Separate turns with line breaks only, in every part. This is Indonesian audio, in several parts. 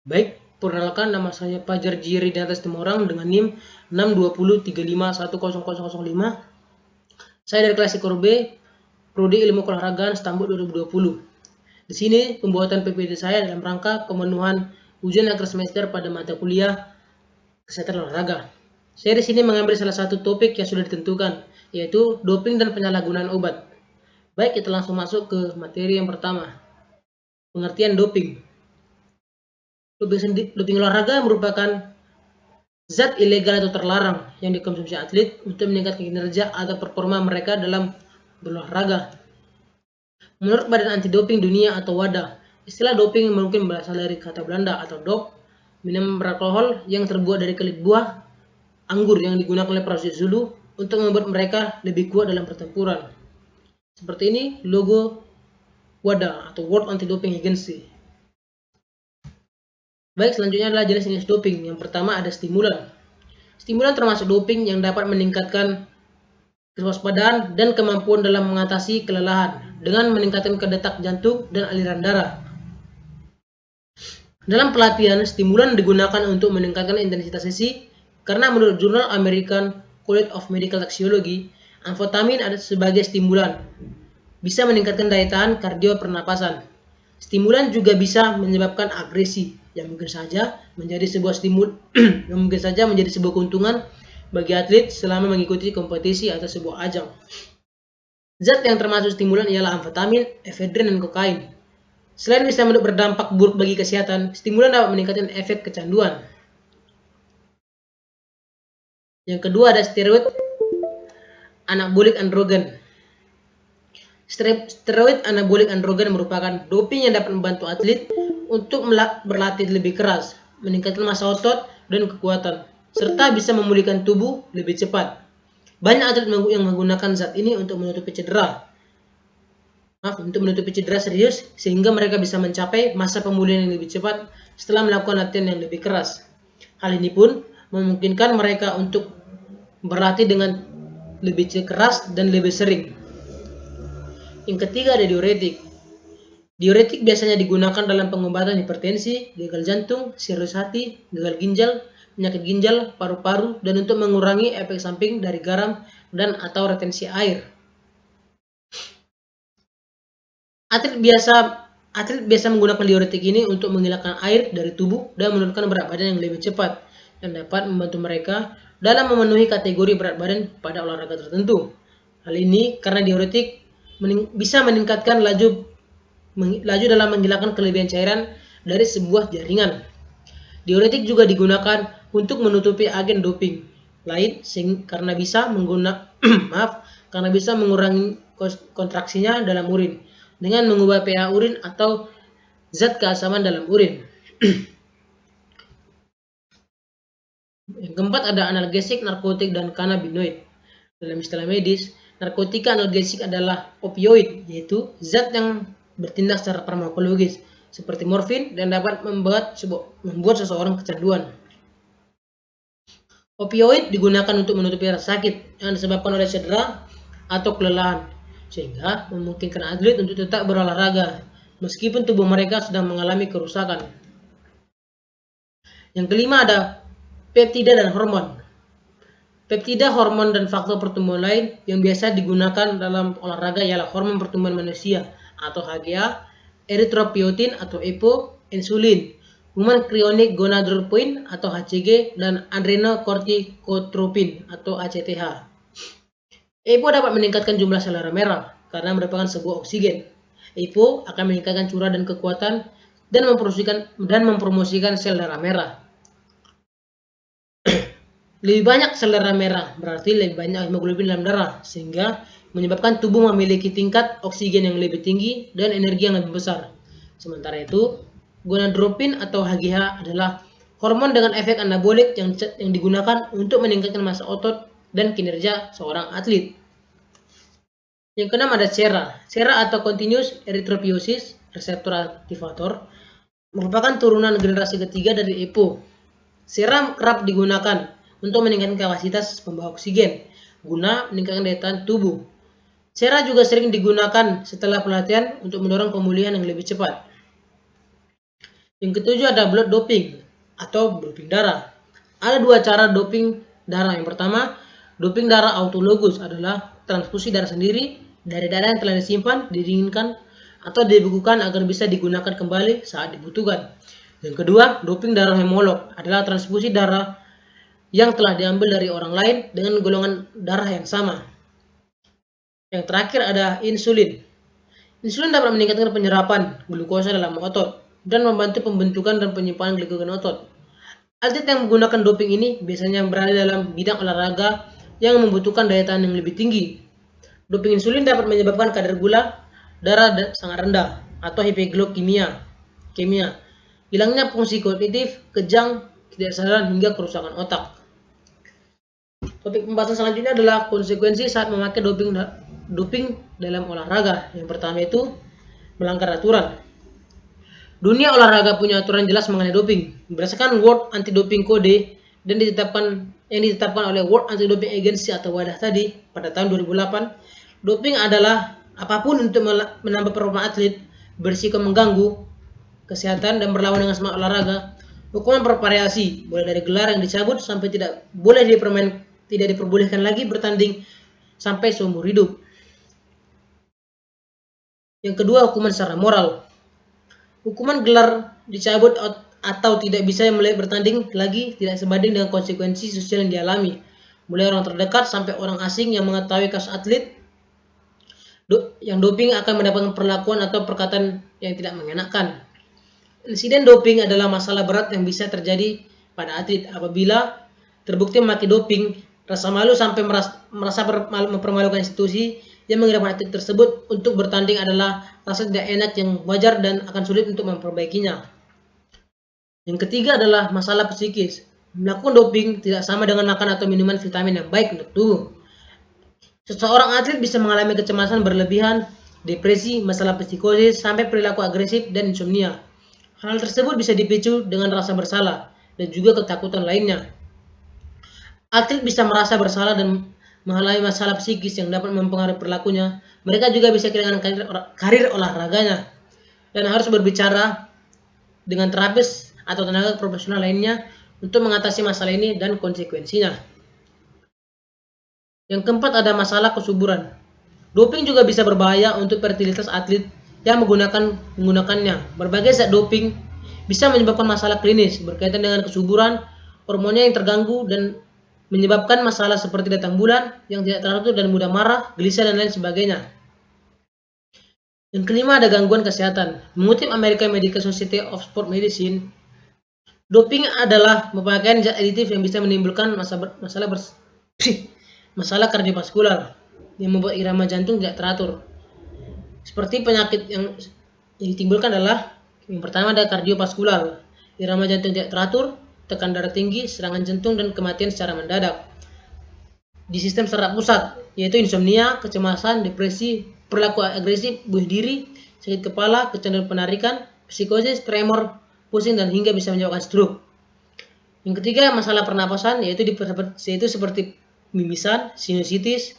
Baik, perkenalkan nama saya Fajar Jiri di atas Temorang dengan NIM 620351005. Saya dari kelas Ekor B, Prodi Ilmu Keolahragaan Stambul 2020. Di sini pembuatan PPT saya dalam rangka pemenuhan ujian akhir semester pada mata kuliah Kesehatan Olahraga. Saya di sini mengambil salah satu topik yang sudah ditentukan, yaitu doping dan penyalahgunaan obat. Baik, kita langsung masuk ke materi yang pertama. Pengertian doping. Doping olahraga merupakan zat ilegal atau terlarang yang dikonsumsi atlet untuk meningkatkan kinerja atau performa mereka dalam berolahraga. Menurut Badan Anti Doping Dunia atau WADA, istilah doping mungkin berasal dari kata Belanda atau dop, minuman beralkohol yang terbuat dari kulit buah anggur yang digunakan oleh prajurit Zulu untuk membuat mereka lebih kuat dalam pertempuran. Seperti ini logo WADA atau World Anti Doping Agency. Baik, selanjutnya adalah jenis-jenis doping. Yang pertama ada stimulan. Stimulan termasuk doping yang dapat meningkatkan kewaspadaan dan kemampuan dalam mengatasi kelelahan dengan meningkatkan detak jantung dan aliran darah. Dalam pelatihan, stimulan digunakan untuk meningkatkan intensitas sesi karena menurut jurnal American College of Medical Toxicology, amfetamin ada sebagai stimulan bisa meningkatkan daya tahan kardio pernapasan. Stimulan juga bisa menyebabkan agresi yang mungkin saja menjadi sebuah keuntungan bagi atlet selama mengikuti kompetisi atau sebuah ajang. Zat yang termasuk stimulan ialah amfetamin, efedrin, dan kokain. Selain bisa berdampak buruk bagi kesehatan, stimulan dapat meningkatkan efek kecanduan. Yang kedua ada steroid anabolik androgen. Steroid anabolik androgen merupakan doping yang dapat membantu atlet untuk berlatih lebih keras, meningkatkan massa otot dan kekuatan, serta bisa memulihkan tubuh lebih cepat. Banyak atlet yang menggunakan zat ini untuk menutupi cedera serius sehingga mereka bisa mencapai masa pemulihan yang lebih cepat setelah melakukan latihan yang lebih keras. Hal ini pun memungkinkan mereka untuk berlatih dengan lebih keras dan lebih sering. Yang ketiga ada diuretik. Diuretik biasanya digunakan dalam pengobatan hipertensi, gagal jantung, sirrosis hati, gagal ginjal, penyakit ginjal, paru-paru, dan untuk mengurangi efek samping dari garam dan atau retensi air. Atlet biasa menggunakan diuretik ini untuk menghilangkan air dari tubuh dan menurunkan berat badan yang lebih cepat dan dapat membantu mereka dalam memenuhi kategori berat badan pada olahraga tertentu. Hal ini karena diuretik bisa meningkatkan laju dalam menghilangkan kelebihan cairan dari sebuah jaringan. Diuretik juga digunakan untuk menutupi agen doping lain karena bisa mengurangi kontraksinya dalam urin dengan mengubah pH urin atau zat keasaman dalam urin. Yang keempat ada analgesik, narkotik, dan kanabinoid. Dalam istilah medis, narkotika analgesik adalah opioid, yaitu zat yang bertindak secara farmakologis seperti morfin dan dapat membuat seseorang kecanduan. Opioid digunakan untuk menutupi rasa sakit yang disebabkan oleh cedera atau kelelahan, sehingga memungkinkan atlet untuk tetap berolahraga meskipun tubuh mereka sedang mengalami kerusakan. Yang kelima ada peptida dan hormon. Peptida, hormon, dan faktor pertumbuhan lain yang biasa digunakan dalam olahraga ialah hormon pertumbuhan manusia atau HGA, erythropoietin atau EPO, insulin, human chorionic gonadotropin atau HCG, dan adrenocorticotropin atau ACTH. EPO dapat meningkatkan jumlah sel darah merah karena merupakan sebuah oksigen. EPO akan meningkatkan curah dan kekuatan dan mempromosikan sel darah merah. Lebih banyak sel darah merah berarti lebih banyak hemoglobin dalam darah, sehingga menyebabkan tubuh memiliki tingkat oksigen yang lebih tinggi dan energi yang lebih besar. Sementara itu, gonadotropin atau HGH adalah hormon dengan efek anabolik yang digunakan untuk meningkatkan massa otot dan kinerja seorang atlet. Yang keenam ada SERA. SERA atau Continuous Erythropoiesis Receptor Activator merupakan turunan generasi ketiga dari EPO. SERA kerap digunakan untuk meningkatkan kapasitas pembawa oksigen guna meningkatkan daya tahan tubuh. SERA juga sering digunakan setelah pelatihan untuk mendorong pemulihan yang lebih cepat. Yang ketujuh ada blood doping atau doping darah. Ada dua cara doping darah. Yang pertama, doping darah autologus adalah transfusi darah sendiri dari darah yang telah disimpan, didinginkan, atau dibekukan agar bisa digunakan kembali saat dibutuhkan. Yang kedua, doping darah hemolog adalah transfusi darah yang telah diambil dari orang lain dengan golongan darah yang sama. Yang terakhir ada insulin. Insulin dapat meningkatkan penyerapan glukosa dalam otot dan membantu pembentukan dan penyimpanan glikogen otot. Atlet yang menggunakan doping ini biasanya berada dalam bidang olahraga yang membutuhkan daya tahan yang lebih tinggi. Doping insulin dapat menyebabkan kadar gula darah sangat rendah atau hipoglykemia, hilangnya fungsi kognitif, kejang, ketidaksabaran hingga kerusakan otak. Topik pembahasan selanjutnya adalah konsekuensi saat memakai doping dalam olahraga. Yang pertama itu melanggar aturan. Dunia olahraga punya aturan jelas mengenai doping. Berdasarkan World Anti-Doping Code dan yang ditetapkan oleh World Anti-Doping Agency atau WADA tadi pada tahun 2008, doping adalah apapun untuk menambah performa atlet, berisiko mengganggu kesehatan dan berlawan dengan semangat olahraga. Hukuman bervariasi, mulai dari gelar yang dicabut sampai tidak diperbolehkan lagi bertanding sampai seumur hidup. Yang kedua, hukuman secara moral. Hukuman gelar dicabut atau tidak bisa mulai bertanding lagi tidak sebanding dengan konsekuensi sosial yang dialami. Mulai orang terdekat sampai orang asing yang mengetahui kasus atlet yang doping akan mendapatkan perlakuan atau perkataan yang tidak mengenakan. Insiden doping adalah masalah berat yang bisa terjadi pada atlet apabila terbukti memakai doping. Rasa malu sampai merasa mempermalukan institusi yang mengirimkan atlet tersebut untuk bertanding adalah rasa tidak enak yang wajar dan akan sulit untuk memperbaikinya. Yang ketiga adalah masalah psikis. Melakukan doping tidak sama dengan makan atau minuman vitamin yang baik untuk tubuh. Seseorang atlet bisa mengalami kecemasan berlebihan, depresi, masalah psikosis, sampai perilaku agresif dan insomnia. Hal tersebut bisa dipicu dengan rasa bersalah dan juga ketakutan lainnya. Atlet bisa merasa bersalah dan mengalami masalah psikis yang dapat mempengaruhi perilakunya. Mereka juga bisa kehilangan karir olahraganya dan harus berbicara dengan terapis atau tenaga profesional lainnya untuk mengatasi masalah ini dan konsekuensinya. Yang keempat ada masalah kesuburan. Doping juga bisa berbahaya untuk fertilitas atlet yang menggunakannya. Berbagai zat doping bisa menyebabkan masalah klinis berkaitan dengan kesuburan, hormonnya yang terganggu dan menyebabkan masalah seperti datang bulan yang tidak teratur dan mudah marah, gelisah dan lain sebagainya. Yang kelima ada gangguan kesehatan. Mengutip American Medical Society of Sport Medicine, doping adalah pemakaian zat aditif yang bisa menimbulkan masalah kardiovaskular yang membuat irama jantung tidak teratur. Seperti penyakit yang ditimbulkan adalah yang pertama ada kardiovaskular, irama jantung tidak teratur, tekan darah tinggi, serangan jantung dan kematian secara mendadak. Di sistem saraf pusat, yaitu insomnia, kecemasan, depresi, perilaku agresif, bunuh diri, sakit kepala, kecanduan penarikan, psikosis, tremor, pusing dan hingga bisa menyebabkan stroke. Yang ketiga masalah pernapasan, yaitu seperti mimisan, sinusitis,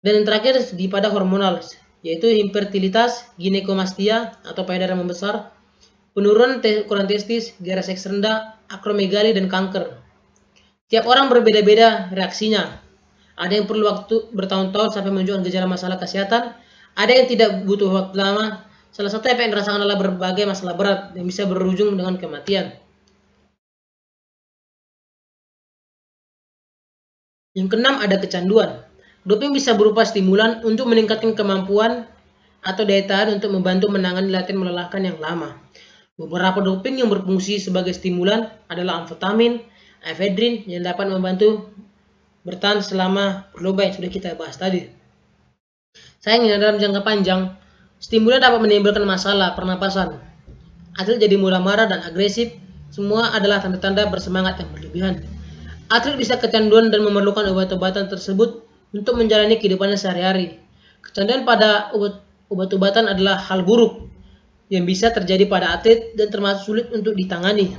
dan yang terakhir pada hormonal, yaitu infertilitas, ginekomastia atau payudara membesar, penurunan ukuran testis, gairah seks rendah, akromegali dan kanker. Tiap orang berbeda-beda reaksinya. Ada yang perlu waktu bertahun-tahun sampai menunjukkan gejala masalah kesehatan, ada yang tidak butuh waktu lama. Salah satu efek yang dirasakan adalah berbagai masalah berat yang bisa berujung dengan kematian. Yang keenam ada kecanduan. Doping bisa berupa stimulan untuk meningkatkan kemampuan atau daya tahan untuk membantu menangani latihan melelahkan yang lama. Beberapa doping yang berfungsi sebagai stimulan adalah amfetamin, efedrin yang dapat membantu bertahan selama perlombaan yang sudah kita bahas tadi. Sayangnya dalam jangka panjang, stimulan dapat menimbulkan masalah pernapasan. Atlet jadi mudah marah dan agresif, semua adalah tanda-tanda bersemangat yang berlebihan. Atlet bisa kecanduan dan memerlukan obat-obatan tersebut untuk menjalani kehidupannya sehari-hari. Kecanduan pada obat-obatan adalah hal buruk yang bisa terjadi pada atlet dan termasuk sulit untuk ditangani.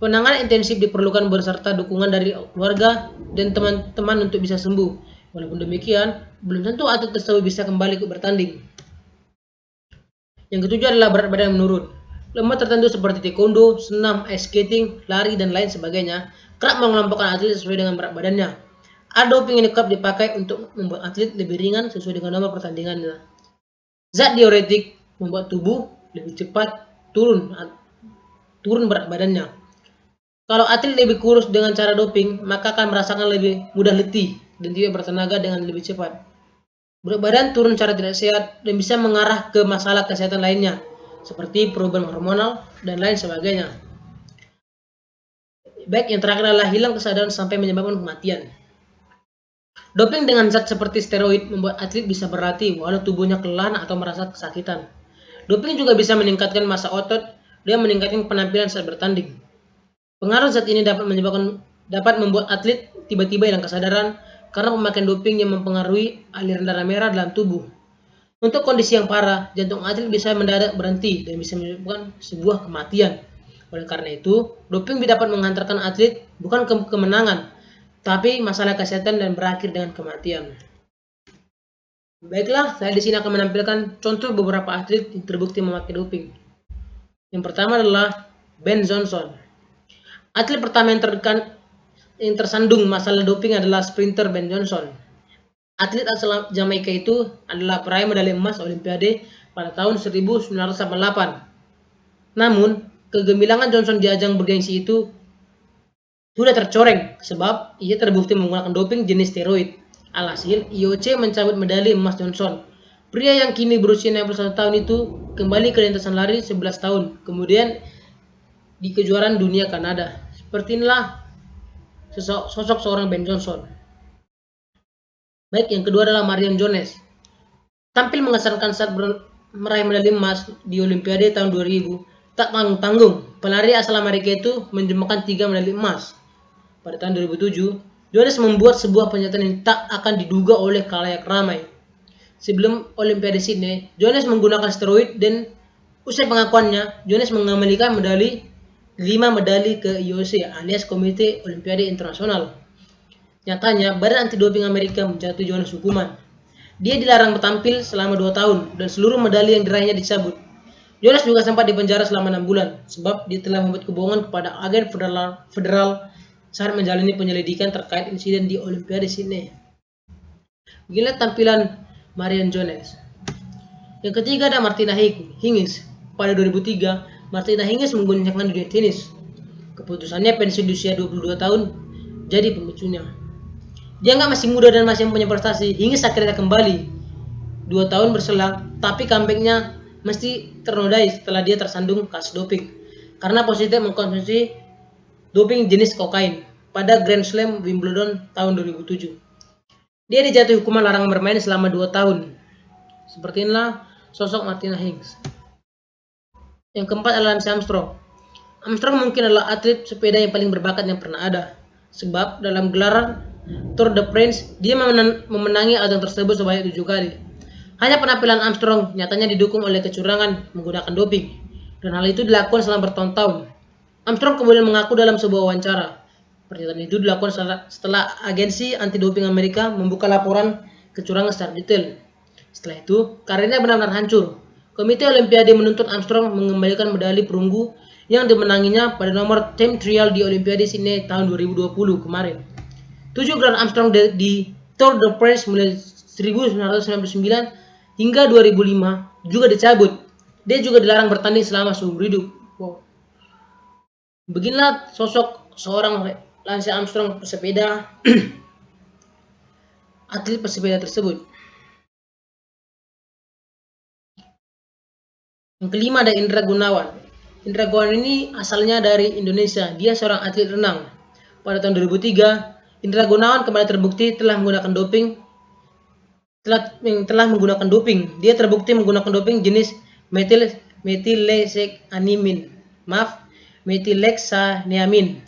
Penanganan intensif diperlukan beserta dukungan dari keluarga dan teman-teman untuk bisa sembuh. Walaupun demikian, belum tentu atlet tersebut bisa kembali ke bertanding. Yang ketujuh adalah berat badan menurun. Lomba tertentu seperti taekwondo, senam, ice skating, lari, dan lain sebagainya kerap mengelompokkan atlet sesuai dengan berat badannya. Ada doping yang kerap dipakai untuk membuat atlet lebih ringan sesuai dengan nomor pertandingannya. Zat diuretik membuat tubuh lebih cepat turun berat badannya. Kalau atlet lebih kurus dengan cara doping, maka akan merasakan lebih mudah letih dan tidak bertenaga dengan lebih cepat. Berat badan turun secara tidak sehat dan bisa mengarah ke masalah kesehatan lainnya, seperti perubahan hormonal dan lain sebagainya. Baik yang terakhir adalah hilang kesadaran sampai menyebabkan kematian. Doping dengan zat seperti steroid membuat atlet bisa berlatih walau tubuhnya kelelahan atau merasa kesakitan. Doping juga bisa meningkatkan massa otot dan meningkatkan penampilan saat bertanding. Pengaruh zat ini dapat membuat atlet tiba-tiba hilang kesadaran karena pemakaian doping yang mempengaruhi aliran darah merah dalam tubuh. Untuk kondisi yang parah, jantung atlet bisa mendadak berhenti dan bisa menyebabkan sebuah kematian. Oleh karena itu, doping dapat menghantarkan atlet bukan ke kemenangan, tapi masalah kesehatan dan berakhir dengan kematian. Baiklah, saya di sini akan menampilkan contoh beberapa atlet yang terbukti memakai doping. Yang pertama adalah Ben Johnson. Atlet pertama yang tersandung masalah doping adalah sprinter Ben Johnson. Atlet asal Jamaika itu adalah peraih medali emas Olimpiade pada tahun 1988. Namun, kegemilangan Johnson di ajang bergengsi itu sudah tercoreng sebab ia terbukti menggunakan doping jenis steroid. Alhasil, IOC mencabut medali emas Johnson. Pria yang kini berusia 61 tahun itu kembali ke lintasan lari 11 tahun. Kemudian di kejuaraan dunia Kanada. Seperti inilah sosok seorang Ben Johnson. Baik, yang kedua adalah Marion Jones. Tampil mengesankan saat meraih medali emas di Olimpiade tahun 2000. Tak tanggung-tanggung, pelari asal Amerika itu menjumlahkan 3 medali emas. Pada tahun 2007, Jones membuat sebuah pernyataan yang tak akan diduga oleh khalayak ramai. Sebelum Olimpiade Sydney, Jones menggunakan steroid dan usai pengakuannya, Jones mengembalikan 5 medali ke IOC alias Komite Olimpiade Internasional. Nyatanya, Badan Anti Doping Amerika menjatuhi Jones hukuman. Dia dilarang tampil selama 2 tahun dan seluruh medali yang diraihnya dicabut. Jones juga sempat dipenjara selama 6 bulan sebab dia telah membuat kebohongan kepada agen federal saat menjalani penyelidikan terkait insiden di Olimpiade Sydney. Beginilah tampilan Marion Jones. Yang ketiga ada Martina Hingis. Pada 2003, Martina Hingis mengguncangkan dunia tenis. Keputusannya pensiun di usia 22 tahun jadi pemicunya. Dia nggak masih muda dan masih mempunyai prestasi. Hingis akhirnya kembali 2 tahun berselang, tapi comebacknya mesti ternodai setelah dia tersandung kasus doping karena positif mengkonsumsi doping jenis kokain pada Grand Slam Wimbledon tahun 2007. Dia dijatuhi hukuman larangan bermain selama 2 tahun. Seperti inilah sosok Martina Hingis. Yang keempat adalah Lance Armstrong. Armstrong mungkin adalah atlet sepeda yang paling berbakat yang pernah ada. Sebab dalam gelaran Tour de France, dia memenangi ajang tersebut sebanyak 7 kali. Hanya penampilan Armstrong nyatanya didukung oleh kecurangan menggunakan doping. Dan hal itu dilakukan selama bertahun-tahun. Armstrong kemudian mengaku dalam sebuah wawancara. Pernyataan itu dilakukan setelah agensi anti-doping Amerika membuka laporan kecurangan secara detail. Setelah itu, karirnya benar-benar hancur. Komite Olimpiade menuntut Armstrong mengembalikan medali perunggu yang dimenanginya pada nomor time trial di Olimpiade Sydney tahun 2020 kemarin. 7 gelar Armstrong di Tour de France mulai 1999 hingga 2005 juga dicabut. Dia juga dilarang bertanding selama seumur hidup. Wow. Beginilah sosok seorang Lance Armstrong pesepeda atlet pesepeda tersebut. Yang kelima ada Indra Gunawan. Indra Gunawan ini asalnya dari Indonesia. Dia seorang atlet renang. Pada tahun 2003, Indra Gunawan kembali terbukti telah menggunakan doping. Dia terbukti menggunakan doping jenis methyllexaniamin.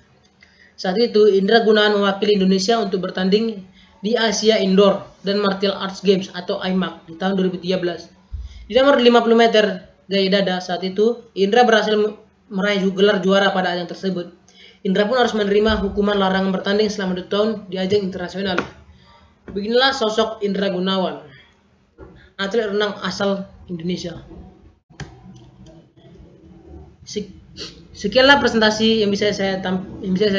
Saat itu, Indra Gunawan mewakili Indonesia untuk bertanding di Asia Indoor dan Martial Arts Games atau IMAC di tahun 2013. Di nomor 50 meter gaya dada saat itu, Indra berhasil meraih gelar juara pada ajang tersebut. Indra pun harus menerima hukuman larangan bertanding selama 2 tahun di ajang internasional. Beginilah sosok Indra Gunawan, atlet renang asal Indonesia. Sekianlah presentasi yang bisa saya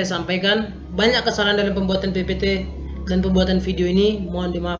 sampaikan. Banyak kesalahan dalam pembuatan PPT dan pembuatan video ini, mohon dimaaf.